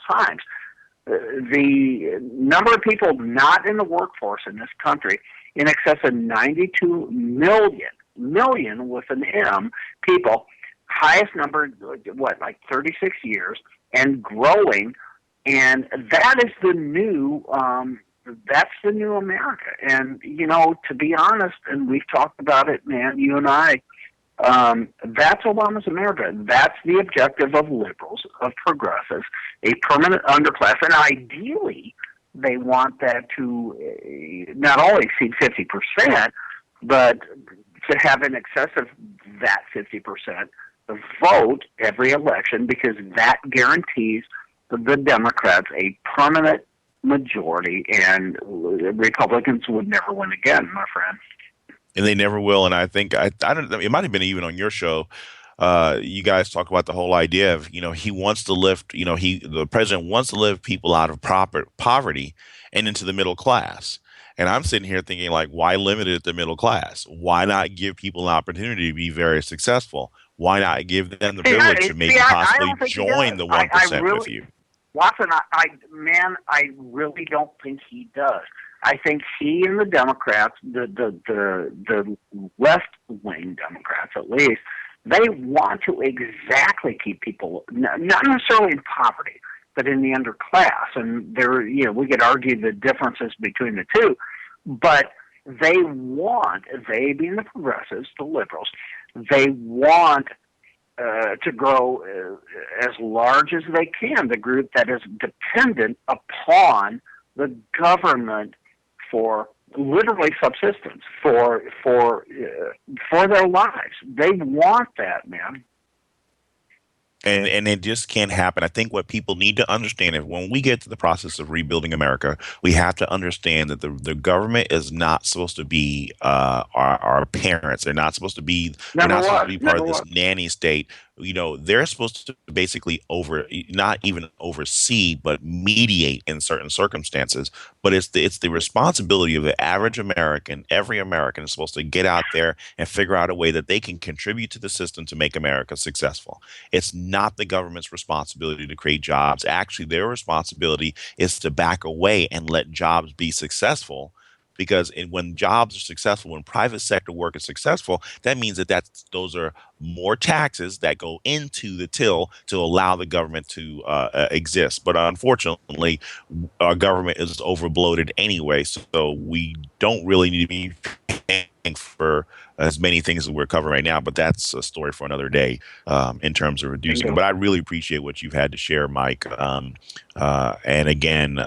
times. The number of people not in the workforce in this country, in excess of 92 million with an M, people, highest number, like 36 years, and growing. And that is the new, that's the new America. And, to be honest, and we've talked about it, man, you and I, that's Obama's America. That's the objective of liberals, of progressives, a permanent underclass. And ideally, they want that to not only exceed 50%, but to have in excess of that 50% vote every election, because that guarantees the Democrats a permanent majority, and Republicans would never win again, my friend. And they never will. And I think I don't know, it might have been even on your show. You guys talk about the whole idea of, he wants to lift, the president wants to lift people out of poverty and into the middle class. And I'm sitting here thinking, like, why limit it at the middle class? Why not give people an opportunity to be very successful? Why not give them the privilege to maybe possibly join the 1% with you? Watson, I really don't think he does. I think he and the Democrats, the left-wing Democrats at least, they want to exactly keep people not necessarily in poverty, but in the underclass. And there, we could argue the differences between the two, but they being the progressives, the liberals, they want to grow as large as they can, the group that is dependent upon the government for literally subsistence, for their lives. They want that, man. And it just can't happen. I think what people need to understand is when we get to the process of rebuilding America, we have to understand that the government is not supposed to be our parents. They're not supposed to be part of this nanny state. They're supposed to basically not even oversee, but mediate in certain circumstances. But it's the responsibility of the average American. Every American is supposed to get out there and figure out a way that they can contribute to the system to make America successful. It's not the government's responsibility to create jobs. Actually, their responsibility is to back away and let jobs be successful. Because when jobs are successful, when private sector work is successful, that means that those are more taxes that go into the till to allow the government to exist. But unfortunately, our government is overbloated anyway, so we don't really need to be paying for as many things as we're covering right now. But that's a story for another day in terms of reducing. But I really appreciate what you've had to share, Mike. And again,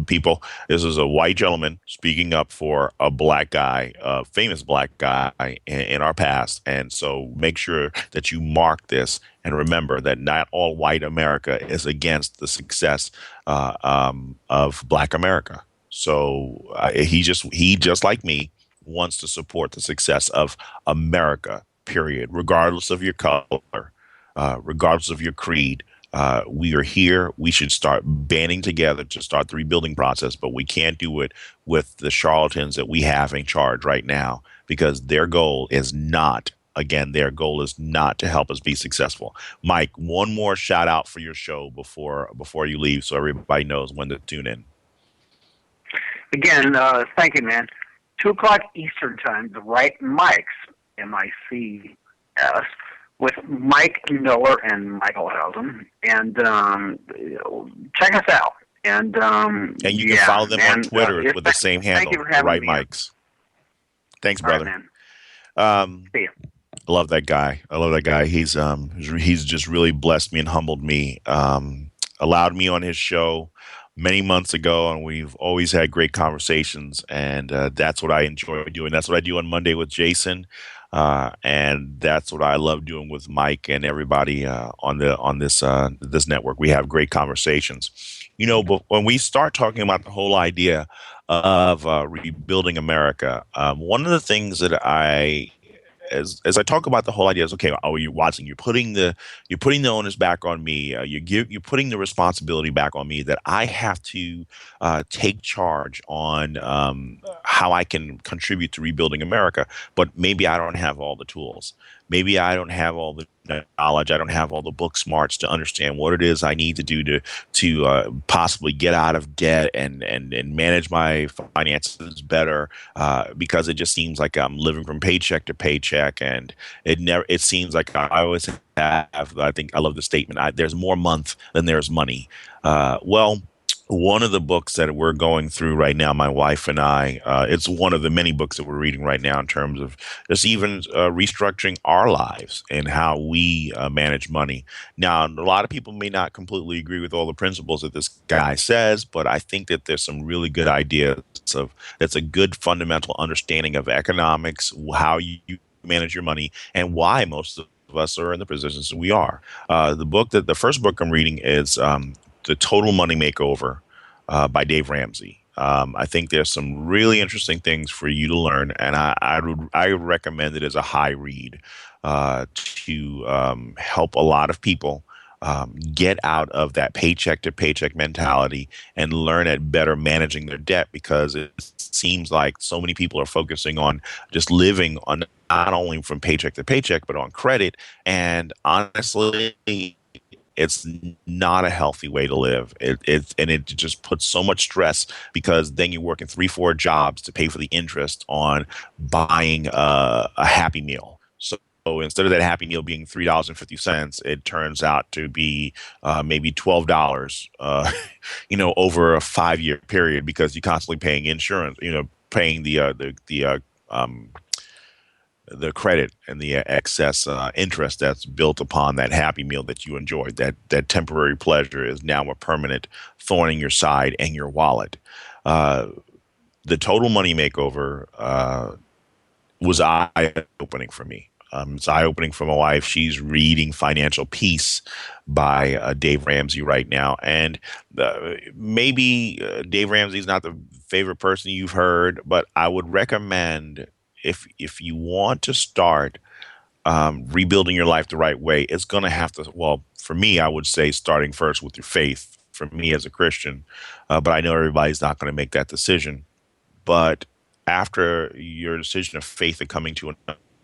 people, this is a white gentleman speaking up for a black guy, a famous black guy in our past. And so make sure that you mark this and remember that not all white America is against the success of black America. So he just like me wants to support the success of America, period, regardless of your color, regardless of your creed. We are here. We should start banding together to start the rebuilding process, but we can't do it with the charlatans that we have in charge right now, because their goal is not to help us be successful. Mike, one more shout out for your show before you leave, so everybody knows when to tune in. Again, thank you, man. 2:00 Eastern Time, the right mics, M-I-C-S, with Mike Miller and Michael Housen. And check us out. And you can follow them on Twitter with the same handle, the right mics. Thanks, brother. Right, man. See ya. I love that guy. He's just really blessed me and humbled me. Allowed me on his show many months ago, and we've always had great conversations, and that's what I enjoy doing. That's what I do on Monday with Jason, and that's what I love doing with Mike and everybody on this network. We have great conversations. But when we start talking about the whole idea of rebuilding America, one of the things that as I talk about the whole idea is, okay, you're watching, you're putting the onus back on me. You're putting the responsibility back on me that I have to take charge on how I can contribute to rebuilding America, but maybe I don't have all the tools. Maybe I don't have all the knowledge. I don't have all the book smarts to understand what it is I need to do to possibly get out of debt and manage my finances better. Because it just seems like I'm living from paycheck to paycheck, and it seems like I always have. I think I love the statement. There's more month than there's money. Well, one of the books that we're going through right now, my wife and I, it's one of the many books that we're reading right now in terms of just even restructuring our lives and how we manage money. Now, a lot of people may not completely agree with all the principles that this guy says, but I think that there's some really good ideas of that's a good fundamental understanding of economics, how you manage your money, and why most of us are in the positions we are. The first book I'm reading is The Total Money Makeover by Dave Ramsey. I think there's some really interesting things for you to learn, and I would recommend it as a high read to help a lot of people get out of that paycheck to paycheck mentality and learn at better managing their debt, because it seems like so many people are focusing on just living on not only from paycheck to paycheck but on credit, and honestly it's not a healthy way to live. It just puts so much stress, because then you're working three, four jobs to pay for the interest on buying a Happy Meal. So instead of that Happy Meal being $3.50, it turns out to be maybe $12, over a 5 year period, because you're constantly paying insurance, paying the credit and the excess interest that's built upon that Happy Meal that you enjoyed. That temporary pleasure is now a permanent thorn in your side and your wallet. Uh, the Total Money Makeover was eye opening for me. It's eye opening for my wife. She's reading Financial Peace by Dave Ramsey right now, and maybe Dave Ramsey's not the favorite person you've heard, but I would recommend, if you want to start rebuilding your life the right way, it's going to have to. Well, for me, I would say starting first with your faith. For me as a Christian, but I know everybody's not going to make that decision. But after your decision of faith and coming to an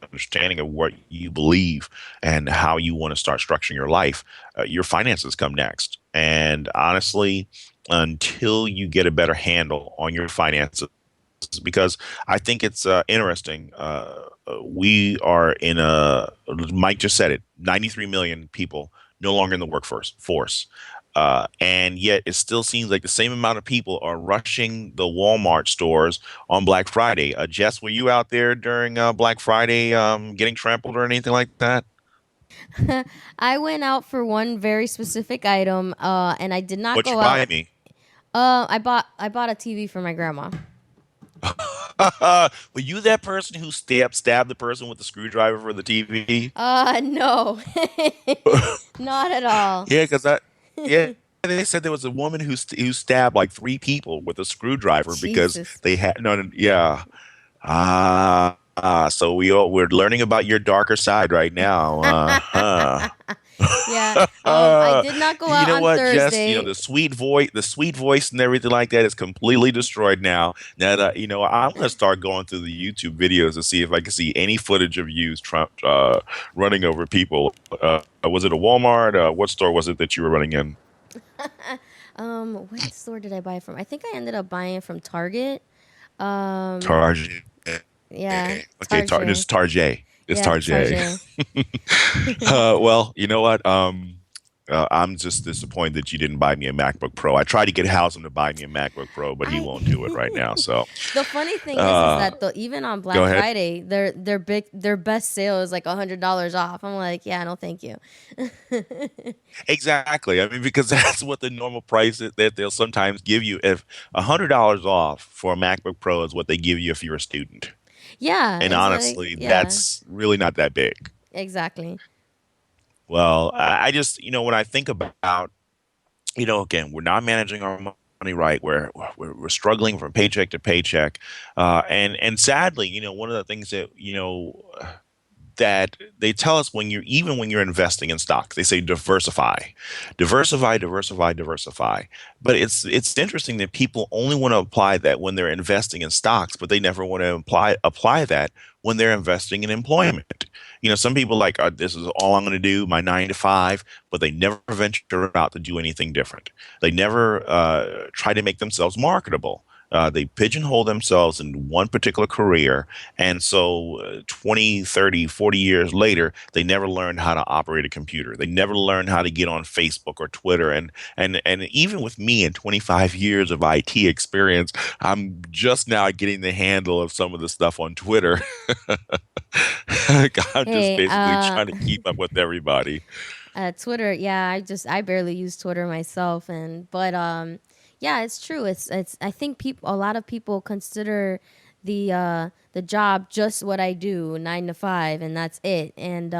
understanding of what you believe and how you want to start structuring your life, your finances come next. And honestly, until you get a better handle on your finances, because I think it's interesting. We are in Mike just said it, 93 million people no longer in the workforce. And yet it still seems like the same amount of people are rushing the Walmart stores on Black Friday. Jess, were you out there during Black Friday getting trampled or anything like that? I went out for one very specific item, and I did not What you go out. buy me? I bought a TV for my grandma. Were you that person who stabbed the person with the screwdriver for the TV? No, not at all. Yeah, because yeah, they said there was a woman who stabbed like three people with a screwdriver because Jesus. they had no, yeah. So we're learning about your darker side right now. Yeah. I did not go You out know on what, Jess? Thursday. The sweet voice and everything like that is completely destroyed now. Now that I'm gonna start going through the YouTube videos to see if I can see any footage of you Trump running over people. Was it a Walmart? What store was it that you were running in? What store did I buy it from? I think I ended up buying it from Target. Um, Target. yeah, Okay, this is Target. Target. It's Yeah, Target. Target. Well, you know what? I'm just disappointed that you didn't buy me a MacBook Pro. I tried to get Haslam to buy me a MacBook Pro, but he I won't do it right now. So, The funny thing is uh, that even on go Black ahead. Friday, their best sale is like $100 off. I'm like, yeah, no, thank you. Exactly. I mean, because that's what the normal price is that they'll sometimes give you. If $100 off for a MacBook Pro is what they give you if you're a student, Yeah, and it's like, honestly, yeah, that's really not that big. exactly. Well, I just, when I think about, again, we're not managing our money right. We're struggling from paycheck to paycheck, and sadly, one of the things that they tell us when you're investing in stocks, they say diversify, diversify, diversify, diversify. But it's interesting that people only want to apply that when they're investing in stocks, but they never want to apply that when they're investing in employment. Some people like, this is all I'm going to do, my 9 to 5, but they never venture out to do anything different. They never try to make themselves marketable. They pigeonhole themselves in one particular career. And so 20, 30, 40 years later, they never learned how to operate a computer. They never learned how to get on Facebook or Twitter. And even with me and 25 years of IT experience, I'm just now getting the handle of some of the stuff on Twitter. I'm just Hey, basically trying to keep up with everybody. Twitter, yeah, I barely use Twitter myself, yeah, it's true. It's I think a lot of people consider the job just what I do, 9 to 5, and that's it, and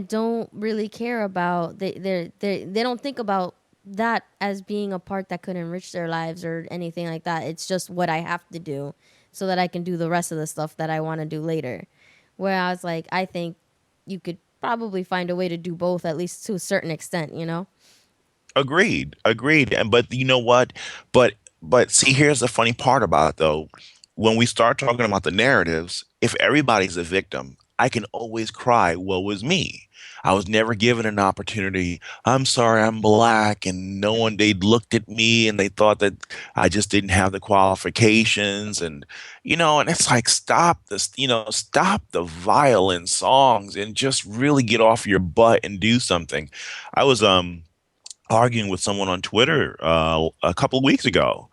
don't really care about they don't think about that as being a part that could enrich their lives or anything like that. It's just what I have to do so that I can do the rest of the stuff that I want to do later. Whereas, like, I think you could probably find a way to do both, at least to a certain extent, you know? Agreed, agreed. And but you know what? But see, here's the funny part about it, though. When we start talking about the narratives, if everybody's a victim, I can always cry, woe is me. I was never given an opportunity. I'm sorry, I'm black, and no one, they looked at me and they thought that I just didn't have the qualifications. And it's like, stop this, stop the violent songs and just really get off your butt and do something. I was, arguing with someone on Twitter a couple of weeks ago,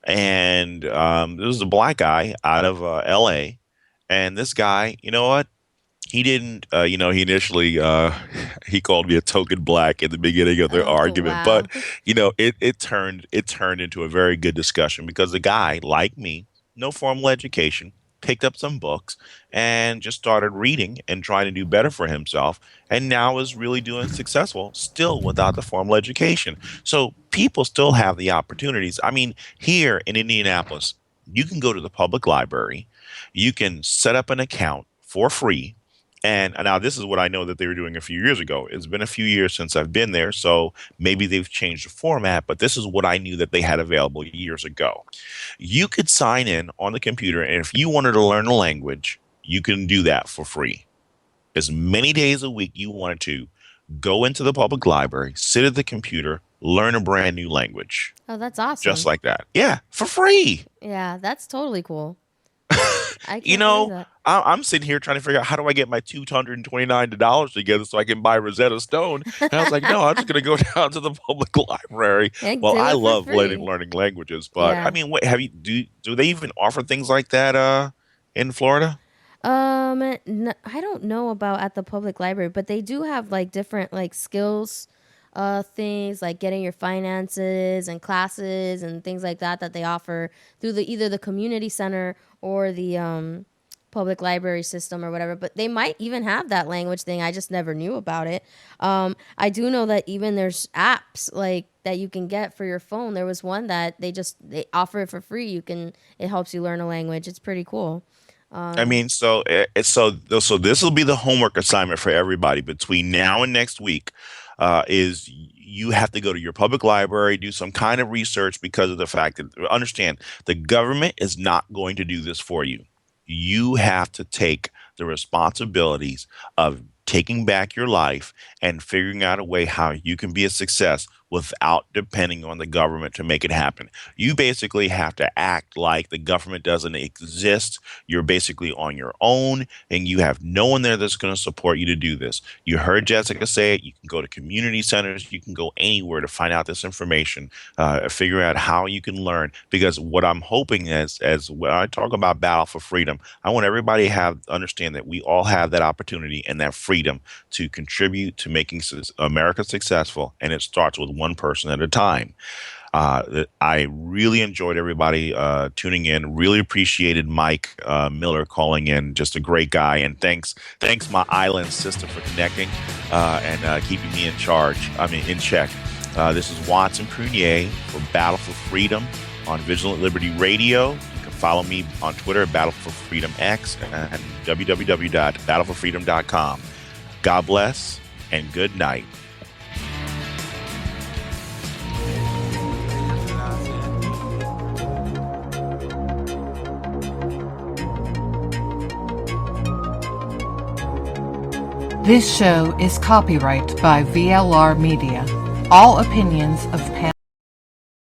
and this was a black guy out of L.A. And this guy, you know what? He didn't, he initially he called me a token black at the beginning of the Oh, argument, wow. but it turned into a very good discussion because the guy, like me, no formal education, picked up some books and just started reading and trying to do better for himself, and now is really doing successful still without the formal education. So people still have the opportunities. I mean, here in Indianapolis, you can go to the public library, you can set up an account for free. And now this is what I know that they were doing a few years ago. It's been a few years since I've been there, so maybe they've changed the format, but this is what I knew that they had available years ago. You could sign in on the computer, and if you wanted to learn a language, you can do that for free. As many days a week you wanted to, go into the public library, sit at the computer, learn a brand new language. Oh, that's Just awesome. like that. Yeah, for free. Yeah, that's totally cool. I You can't believe know, that. I'm sitting here trying to figure out how do I get my $229 together so I can buy Rosetta Stone. And I was like, no, I'm just going to go down to the public library. And Well, do I it for love free. learning languages, but I Yeah. mean, what have you do they even offer things like that in Florida? I don't know about at the public library, but they do have like different like skills, things like getting your finances and classes and things like that that they offer through the either the community center or the public library system or whatever. But they might even have that language thing. I just never knew about it. I do know that even there's apps like that you can get for your phone. There was one that they offer it for free. It helps you learn a language. It's pretty cool. I mean, so this will be the homework assignment for everybody between now and next week. Is you have to go to your public library, do some kind of research because of the fact that understand the government is not going to do this for you. You have to take the responsibilities of taking back your life and figuring out a way how you can be a success without depending on the government to make it happen. You basically have to act like the government doesn't exist. You're basically on your own and you have no one there that's going to support you to do this. You heard Jessica say it. You can go to community centers. You can go anywhere to find out this information, figure out how you can learn. Because what I'm hoping is, as when I talk about battle for freedom, I want everybody to understand that we all have that opportunity and that freedom to contribute to making America successful. And it starts with one person at a time. I really enjoyed everybody tuning in. Really appreciated Mike Miller calling in. Just a great guy. And thanks my island sister for connecting and keeping me in charge. I mean, in check. This is Watson Prunier for Battle for Freedom on Vigilant Liberty Radio. You can follow me on Twitter at Battle for Freedom X and www.battleforfreedom.com. God bless and good night. This show is copyright by VLR Media. All opinions of